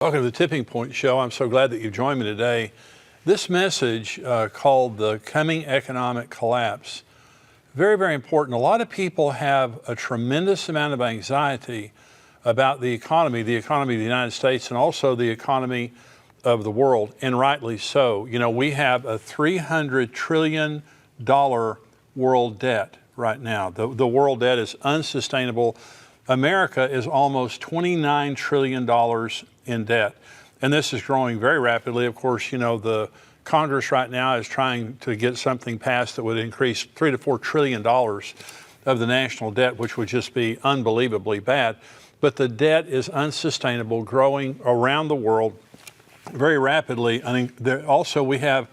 Welcome to the Tipping Point Show. I'm so glad that you've joined me today. This message called The Coming Economic Collapse, very, very important. A lot of people have a tremendous amount of anxiety about the economy of the United States and also the economy of the world, and rightly so. You know, we have a $300 trillion world debt right now. The world debt is unsustainable. America is almost $29 trillion in debt, and this is growing very rapidly. Of course, you know, the Congress right now is trying to get something passed that would increase $3 to $4 trillion of the national debt, which would just be unbelievably bad. But the debt is unsustainable, growing around the world very rapidly. I think also we have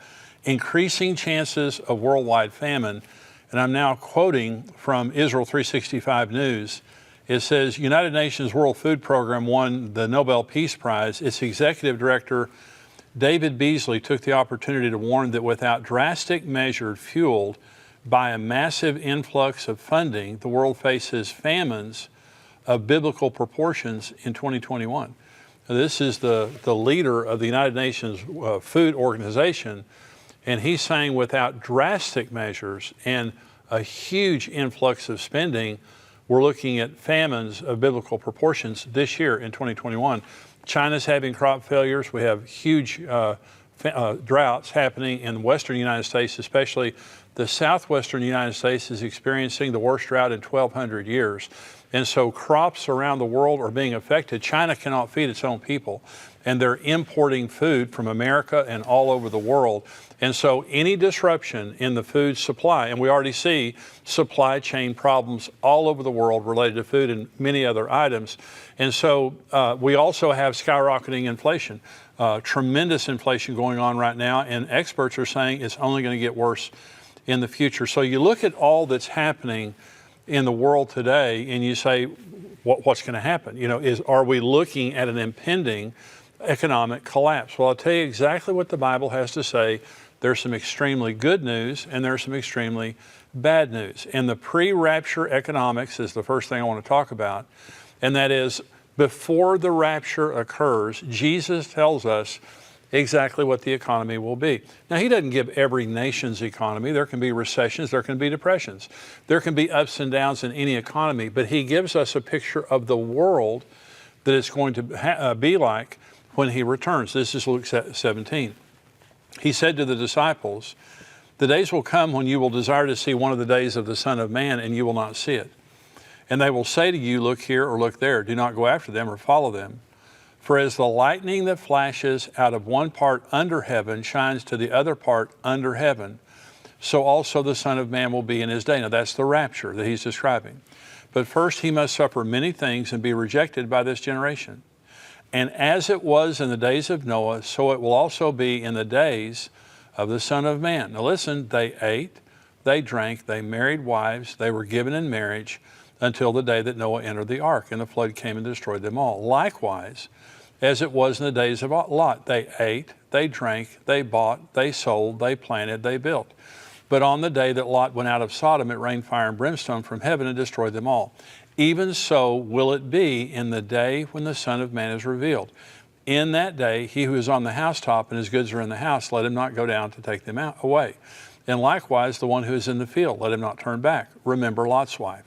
increasing chances of worldwide famine, and I'm now quoting from Israel 365 News. It says, United Nations World Food Program won the Nobel Peace Prize. Its executive director, David Beasley, took the opportunity to warn that without drastic measures fueled by a massive influx of funding, the world faces famines of biblical proportions in 2021. Now, this is the leader of the United Nations Food Organization, and he's saying without drastic measures and a huge influx of spending, we're looking at famines of biblical proportions this year in 2021. China's having crop failures. We have huge droughts happening in the western United States, especially the southwestern United States is experiencing the worst drought in 1,200 years. And so crops around the world are being affected. China cannot feed its own people, and they're importing food from America and all over the world. And so any disruption in the food supply, and we already see supply chain problems all over the world related to food and many other items. And so we also have skyrocketing inflation, tremendous inflation going on right now, and experts are saying it's only going to get worse in the future. So you look at all that's happening in the world today and you say, what's going to happen? You know, are we looking at an impending economic collapse? Well, I'll tell you exactly what the Bible has to say. There's some extremely good news and there's some extremely bad news. And the pre-rapture economics is the first thing I want to talk about. And that is, before the rapture occurs, Jesus tells us exactly what the economy will be. Now, he doesn't give every nation's economy. There can be recessions, there can be depressions, there can be ups and downs in any economy, but he gives us a picture of the world that it's going to be like when he returns. This is Luke 17. He said to the disciples, the days will come when you will desire to see one of the days of the Son of Man, and you will not see it. And they will say to you, look here or look there. Do not go after them or follow them. For as the lightning that flashes out of one part under heaven shines to the other part under heaven, so also the Son of Man will be in his day. Now that's the rapture that he's describing. But first he must suffer many things and be rejected by this generation. And as it was in the days of Noah, so it will also be in the days of the Son of Man. Now listen, they ate, they drank, they married wives, they were given in marriage until the day that Noah entered the ark, and the flood came and destroyed them all. Likewise, as it was in the days of Lot, they ate, they drank, they bought, they sold, they planted, they built. But on the day that Lot went out of Sodom, it rained fire and brimstone from heaven and destroyed them all. Even so will it be in the day when the Son of Man is revealed. In that day, he who is on the housetop and his goods are in the house, let him not go down to take them away. And likewise, the one who is in the field, let him not turn back. Remember Lot's wife.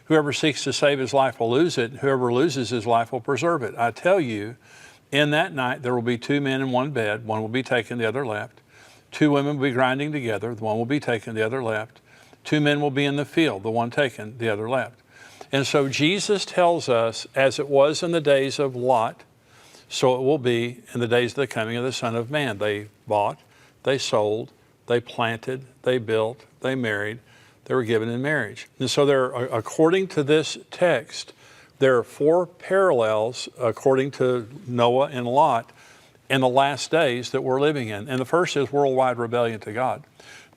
Whoever seeks to save his life will lose it, and whoever loses his life will preserve it. I tell you, in that night there will be two men in one bed, one will be taken, the other left. Two women will be grinding together, the one will be taken, the other left. Two men will be in the field, the one taken, the other left. And so Jesus tells us, as it was in the days of Lot, so it will be in the days of the coming of the Son of Man. They bought, they sold, they planted, they built, they married, they were given in marriage. And so there, according to this text, there are four parallels, according to Noah and Lot, in the last days that we're living in. And the first is worldwide rebellion to God.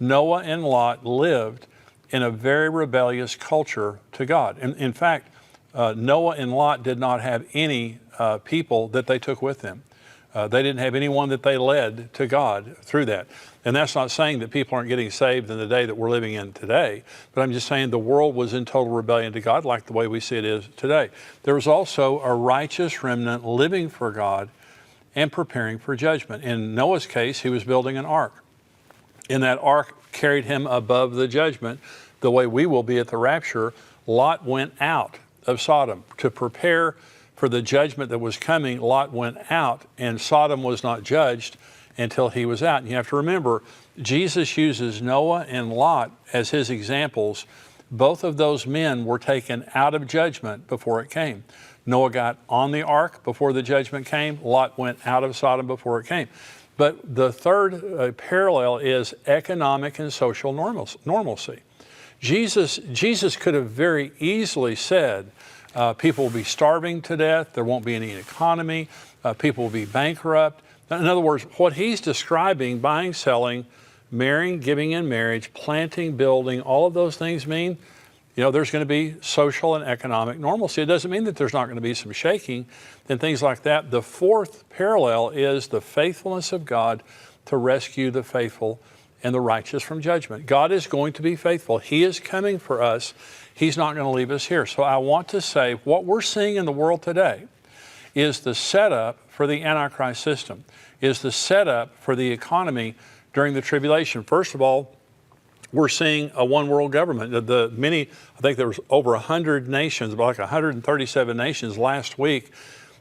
Noah and Lot lived in a very rebellious culture to God. In fact, Noah and Lot did not have any people that they took with them. They didn't have anyone that they led to God through that. And that's not saying that people aren't getting saved in the day that we're living in today, but I'm just saying the world was in total rebellion to God like the way we see it is today. There was also a righteous remnant living for God and preparing for judgment. In Noah's case, he was building an ark. And that ark carried him above the judgment, the way we will be at the rapture. Lot went out of Sodom to prepare for the judgment that was coming. Lot went out, and Sodom was not judged until he was out. And you have to remember, Jesus uses Noah and Lot as his examples. Both of those men were taken out of judgment before it came. Noah got on the ark before the judgment came. Lot went out of Sodom before it came. But the third parallel is economic and social normalcy. Jesus could have very easily said, people will be starving to death, there won't be any economy, people will be bankrupt. In other words, what he's describing, buying, selling, marrying, giving in marriage, planting, building, all of those things mean, there's going to be social and economic normalcy. It doesn't mean that there's not going to be some shaking and things like that. The fourth parallel is the faithfulness of God to rescue the faithful and the righteous from judgment. God is going to be faithful. He is coming for us. He's not going to leave us here. So I want to say what we're seeing in the world today is the setup for the Antichrist system, is the setup for the economy during the tribulation. First of all, we're seeing a one world government. I think there was over 100 nations, about like 137 nations last week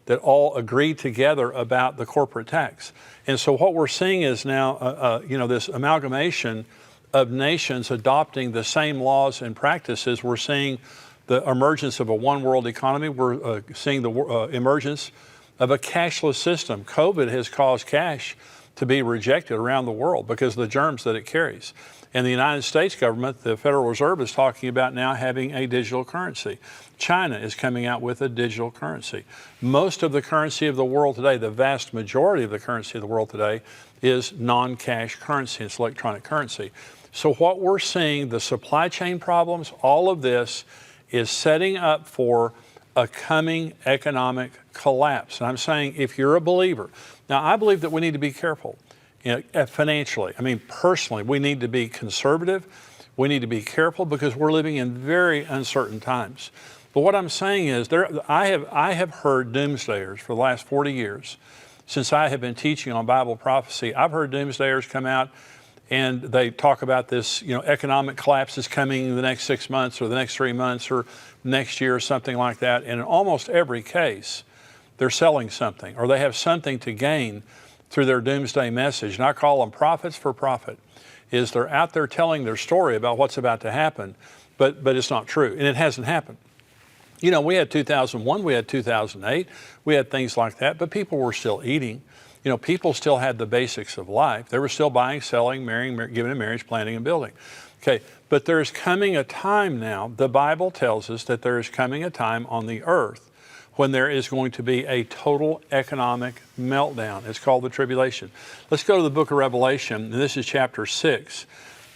that all agreed together about the corporate tax. And so what we're seeing is now, this amalgamation of nations adopting the same laws and practices. We're seeing the emergence of a one world economy. We're seeing the emergence of a cashless system. COVID has caused cash to be rejected around the world because of the germs that it carries. And the United States government, the Federal Reserve, is talking about now having a digital currency. China is coming out with a digital currency. Most of the currency of the world today, the vast majority of the currency of the world today, is non-cash currency. It's electronic currency. So what we're seeing, the supply chain problems, all of this is setting up for a coming economic collapse. And I'm saying if you're a believer, now I believe that we need to be careful. Financially, personally, we need to be conservative. We need to be careful because we're living in very uncertain times. But what I'm saying is, I have heard doomsdayers for the last 40 years. Since I have been teaching on Bible prophecy, I've heard doomsdayers come out and they talk about this, economic collapse is coming in the next 6 months or the next 3 months or next year or something like that. And in almost every case, they're selling something or they have something to gain through their doomsday message. And I call them prophets for profit. Is they're out there telling their story about what's about to happen, but it's not true, and it hasn't happened. We had 2001, we had 2008, we had things like that, but people were still eating. People still had the basics of life. They were still buying, selling, marrying, giving in marriage, planting, and building. Okay, but there's coming a time now, the Bible tells us that there is coming a time on the earth when there is going to be a total economic meltdown. It's called the tribulation. Let's go to the book of Revelation, and this is chapter 6.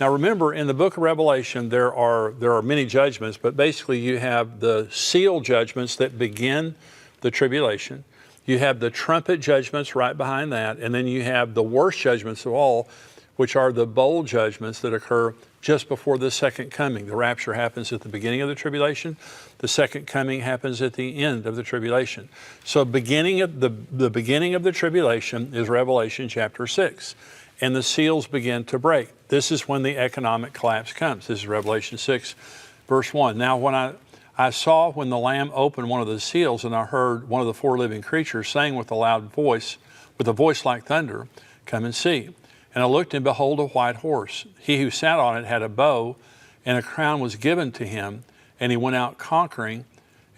Now remember, in the book of Revelation, there are many judgments, but basically you have the seal judgments that begin the tribulation. You have the trumpet judgments right behind that, and then you have the worst judgments of all, which are the bowl judgments that occur just before the second coming. The rapture happens at the beginning of the tribulation. The second coming happens at the end of the tribulation. So the beginning of the tribulation is Revelation chapter 6. And the seals begin to break. This is when the economic collapse comes. This is Revelation 6, verse 1. Now when I saw when the Lamb opened one of the seals, and I heard one of the four living creatures saying with a loud voice, with a voice like thunder, "Come and see." And I looked, and behold, a white horse. He who sat on it had a bow, and a crown was given to him, and he went out conquering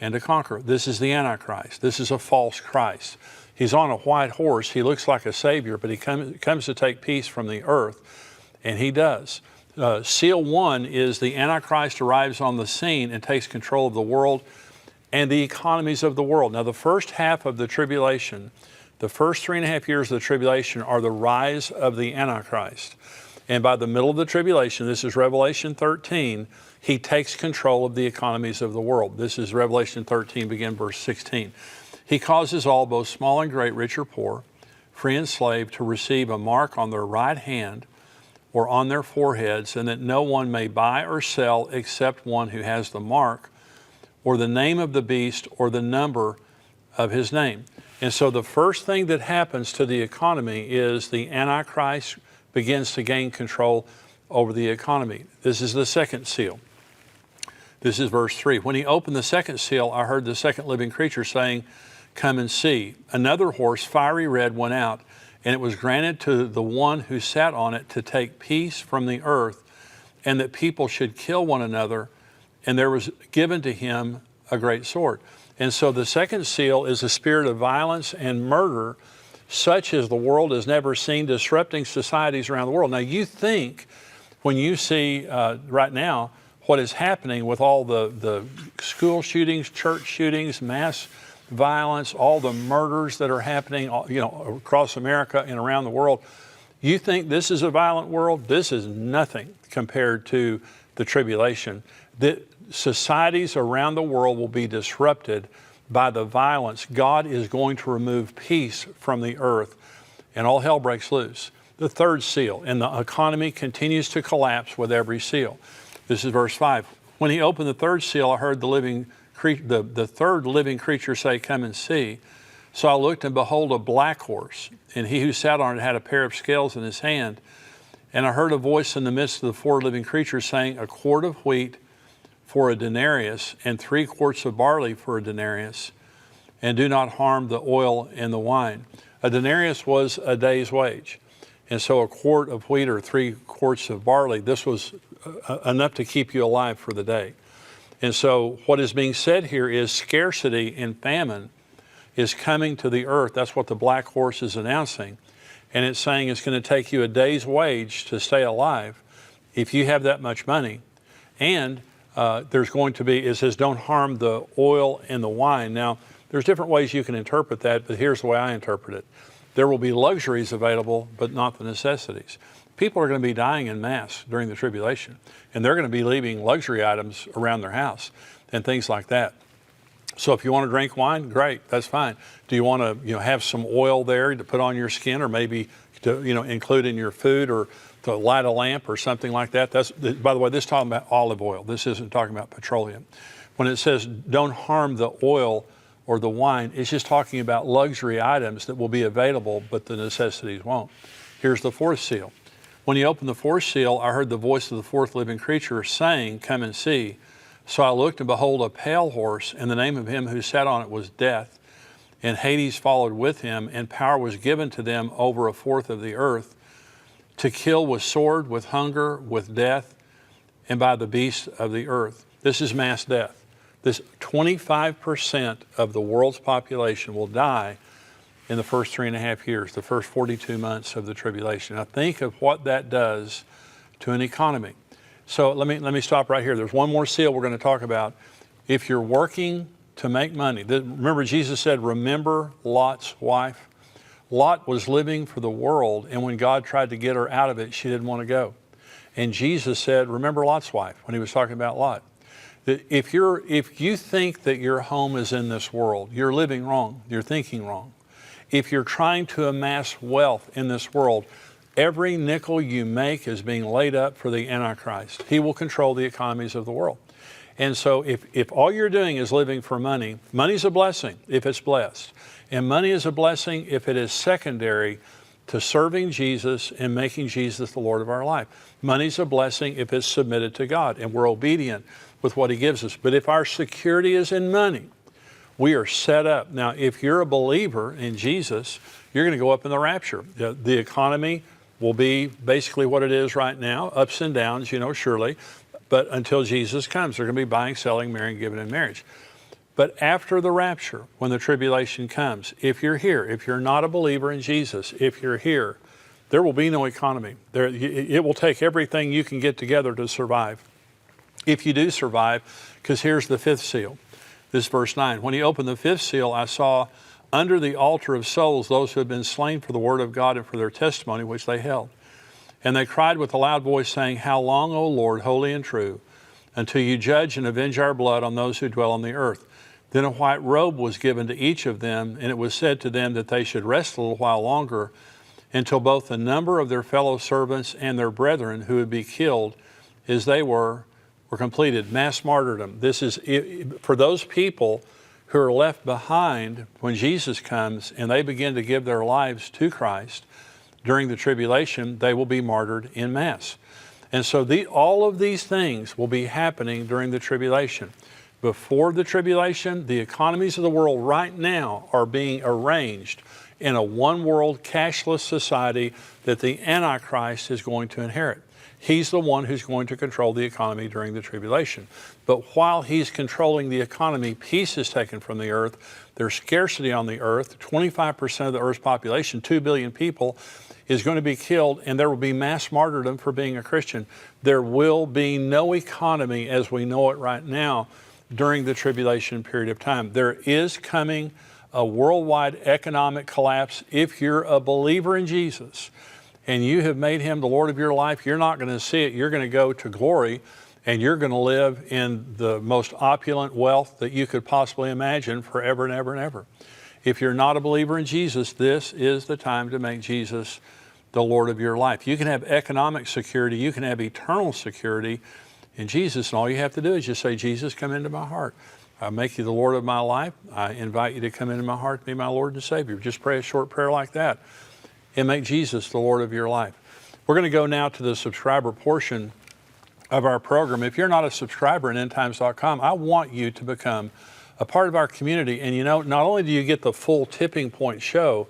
and to conquer. This is the Antichrist. This is a false Christ. He's on a white horse. He looks like a savior, but he comes to take peace from the earth, and he does. Seal 1 is the Antichrist arrives on the scene and takes control of the world and the economies of the world. Now, the first half of the tribulation, the first 3.5 years of the tribulation are the rise of the Antichrist. And by the middle of the tribulation, this is Revelation 13, he takes control of the economies of the world. This is Revelation 13, begin verse 16. He causes all, both small and great, rich or poor, free and slave, to receive a mark on their right hand or on their foreheads, and that no one may buy or sell except one who has the mark or the name of the beast or the number of his name. And so the first thing that happens to the economy is the Antichrist begins to gain control over the economy. This is the second seal. This is verse 3. When he opened the second seal, I heard the second living creature saying, "Come and see." Another horse, fiery red, went out, and it was granted to the one who sat on it to take peace from the earth, and that people should kill one another, and there was given to him a great sword. And so the second seal is a spirit of violence and murder, such as the world has never seen, disrupting societies around the world. Now you think, when you see right now what is happening with all the school shootings, church shootings, mass violence, all the murders that are happening, across America and around the world, you think this is a violent world? This is nothing compared to the tribulation. The societies around the world will be disrupted by the violence. God is going to remove peace from the earth, and all hell breaks loose. The third seal, and the economy continues to collapse with every seal. This is verse 5. When he opened the third seal, I heard the third living creature say, "Come and see." So I looked, and behold, a black horse, and he who sat on it had a pair of scales in his hand. And I heard a voice in the midst of the four living creatures saying, "A quart of wheat for a denarius, and 3 quarts of barley for a denarius, and do not harm the oil and the wine." A denarius was a day's wage. And so a quart of wheat or 3 quarts of barley, this was enough to keep you alive for the day. And so what is being said here is scarcity and famine is coming to the earth. That's what the black horse is announcing. And it's saying it's going to take you a day's wage to stay alive if you have that much money. And there's going to be, it says, don't harm the oil and the wine. Now, there's different ways you can interpret that, but here's the way I interpret it. There will be luxuries available, but not the necessities. People are going to be dying in mass during the tribulation, and they're going to be leaving luxury items around their house and things like that. So if you want to drink wine, great, that's fine. Do you want to have some oil there to put on your skin, or maybe to include in your food, or to light a lamp or something like that? That's, by the way, this is talking about olive oil. This isn't talking about petroleum. When it says don't harm the oil or the wine, it's just talking about luxury items that will be available, but the necessities won't. Here's the fourth seal. When he opened the fourth seal, I heard the voice of the fourth living creature saying, "Come and see." So I looked, and behold, a pale horse, and the name of him who sat on it was Death. And Hades followed with him, and power was given to them over a fourth of the earth, to kill with sword, with hunger, with death, and by the beasts of the earth. This is mass death. This 25% of the world's population will die in the first 3.5 years, the first 42 months of the tribulation. Now think of what that does to an economy. So let me stop right here. There's one more seal we're going to talk about. If you're working to make money, remember Jesus said, remember Lot's wife? Lot was living for the world, and when God tried to get her out of it, she didn't want to go. And Jesus said, remember Lot's wife, when he was talking about Lot. That if you think that your home is in this world, you're living wrong, you're thinking wrong. If you're trying to amass wealth in this world, every nickel you make is being laid up for the Antichrist. He will control the economies of the world. And so if all you're doing is living for money, money's a blessing if it's blessed. And money is a blessing if it is secondary to serving Jesus and making Jesus the Lord of our life. Money's a blessing if it's submitted to God and we're obedient with what he gives us. But if our security is in money, we are set up. Now, if you're a believer in Jesus, you're going to go up in the rapture. The economy will be basically what it is right now, ups and downs, surely. But until Jesus comes, they're going to be buying, selling, marrying, giving in marriage. But after the rapture, when the tribulation comes, if you're here, if you're not a believer in Jesus, if you're here, there will be no economy. It will take everything you can get together to survive. If you do survive, because here's the fifth seal. This verse 9. When he opened the fifth seal, I saw under the altar of souls those who had been slain for the word of God and for their testimony which they held. And they cried with a loud voice, saying, How long, O Lord, holy and true, until you judge and avenge our blood on those who dwell on the earth? Then a white robe was given to each of them, and it was said to them that they should rest a little while longer, until both the number of their fellow servants and their brethren who would be killed as they were completed. Mass martyrdom. This is for those people who are left behind when Jesus comes and they begin to give their lives to Christ during the tribulation, they will be martyred en masse. And so all of these things will be happening during the tribulation. Before the tribulation, the economies of the world right now are being arranged in a one-world cashless society that the Antichrist is going to inherit. He's the one who's going to control the economy during the tribulation. But while he's controlling the economy, peace is taken from the earth. There's scarcity on the earth. 25% of the earth's population, 2 billion people, is going to be killed, and there will be mass martyrdom for being a Christian. There will be no economy as we know it right now during the tribulation period of time. There is coming a worldwide economic collapse. If you're a believer in Jesus and you have made him the Lord of your life, you're not going to see it. You're going to go to glory, and you're going to live in the most opulent wealth that you could possibly imagine forever and ever and ever. If you're not a believer in Jesus, this is the time to make Jesus the Lord of your life. You can have economic security, you can have eternal security in Jesus, and all you have to do is just say, Jesus, come into my heart. I make you the Lord of my life. I invite you to come into my heart to be my Lord and Savior. Just pray a short prayer like that and make Jesus the Lord of your life. We're going to go now to the subscriber portion of our program. If you're not a subscriber at endtimes.com, I want you to become a part of our community. And you know, not only do you get the full Tipping Point show,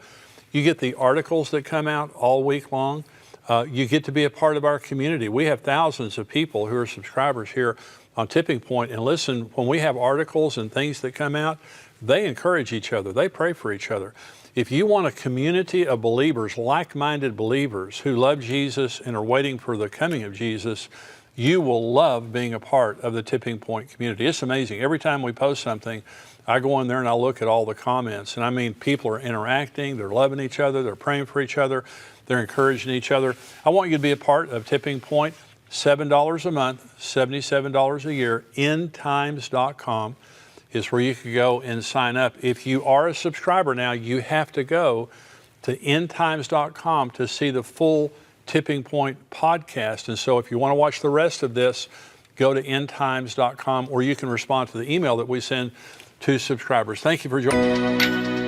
you get the articles that come out all week long. You get to be a part of our community. We have thousands of people who are subscribers here on Tipping Point, and listen, when we have articles and things that come out, they encourage each other. They pray for each other. If you want a community of believers, like-minded believers who love Jesus and are waiting for the coming of Jesus, you will love being a part of the Tipping Point community. It's amazing. Every time we post something, I go in there and I look at all the comments. And I mean, people are interacting, they're loving each other, they're praying for each other, they're encouraging each other. I want you to be a part of Tipping Point. $7 a month, $77 a year. Endtimes.com is where you can go and sign up. If you are a subscriber now, you have to go to endtimes.com to see the full Tipping Point podcast. And so if you want to watch the rest of this, go to endtimes.com, or you can respond to the email that we send to subscribers. Thank you for joining.